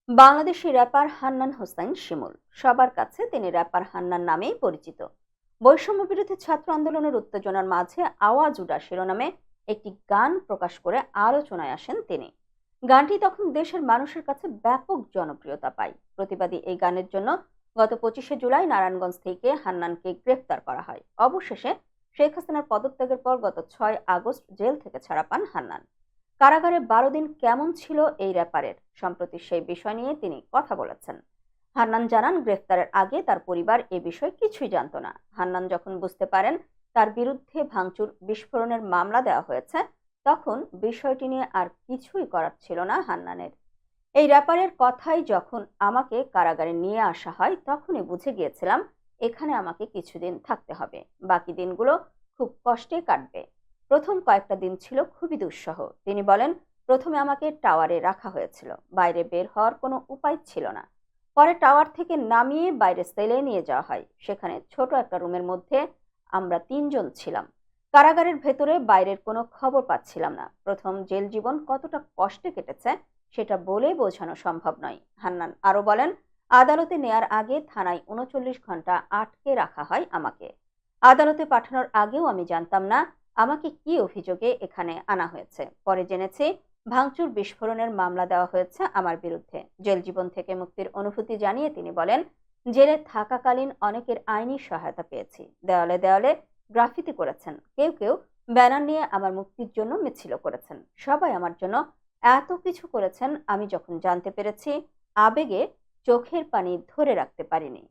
Bangladeshi wrapper Hannan Hossain শিমুল। সবার কাছে তিনি র্যাপার হান্নান নামেই পরিচিত। বৈষম্য বিরোধী ছাত্র আন্দোলনের উত্তেজনার মাঝে আওয়াজ উঠা শিরোনামে একটি গান প্রকাশ করে আলোচনায় আসেন তিনি। গানটি তখন দেশের মানুষের কাছে ব্যাপক জনপ্রিয়তা পায়। প্রতিবাদী এই গানের জন্য গত 25শে জুলাই নারায়ণগঞ্জ থেকে হান্নানকে গ্রেফতার করা হয়। অবশেষে শেখ হাসিনার পদত্যাগের পর গত 6 আগস্ট জেল থেকে ছাড়া পান হান্নান। কারাগারে 12 দিন কেমন ছিল এই র্যাপারের, সম্প্রতি সেই বিষয় নিয়ে তিনি কথা বলেছেন। হান্নান জানান, গ্রেফতারের আগে তার পরিবার এ বিষয়ে কিছুই জানত না। হান্নান যখন বুঝতে পারেন তার বিরুদ্ধে ভাঙচুর বিস্ফোরণের মামলা দেওয়া হয়েছে, তখন বিষয়টি নিয়ে আর কিছুই করার ছিল না হান্নানের। এই র্যাপারের কথাই যখন আমাকে কারাগারে নিয়ে আসা হয়, তখনই বুঝে গিয়েছিলাম এখানে আমাকে কিছুদিন থাকতে হবে। বাকি দিনগুলো খুব কষ্টে কাটবে। প্রথম কয়েকটা দিন ছিল খুবই দুঃসহ। তিনি বলেন, প্রথমে আমাকে টাওয়ারে রাখা হয়েছিল। বাইরে বের হওয়ার কোনো উপায় ছিল না। পরে টাওয়ার থেকে নামিয়ে বাইরে সেলে নিয়ে যাওয়া হয়। সেখানে ছোট একটা রুমের মধ্যে আমরা 3 জন ছিলাম। কারাগারের ভেতরে বাইরের কোনো খবর পাচ্ছিলাম না। প্রথম জেল জীবন কতটা কষ্টে কেটেছে সেটা বলে বোঝানো সম্ভব নয়। হান্নান আরো বলেন, আদালতে নেয়ার আগে থানায় 39 ঘন্টা আটকে রাখা হয় আমাকে। আদালতে পাঠানোর আগেও আমি জানতাম না আমাকে কি অভিযোগে এখানে আনা হয়েছে। পরে জেনেছি ভাঙচুর বিস্ফোরণের মামলা দেওয়া হয়েছে আমার বিরুদ্ধে। জেল জীবন থেকে মুক্তির অনুভূতি জানিয়ে তিনি বলেন, জেলে থাকাকালীন অনেকের আইনি সহায়তা পেয়েছি। দেওয়ালে দেওয়ালে গ্রাফিতি করেছেন, কেউ কেউ ব্যানার নিয়ে আমার মুক্তির জন্য মিছিল করেছেন। সবাই আমার জন্য এত কিছু করেছেন, আমি যখন জানতে পেরেছি আবেগে চোখের পানি ধরে রাখতে পারিনি।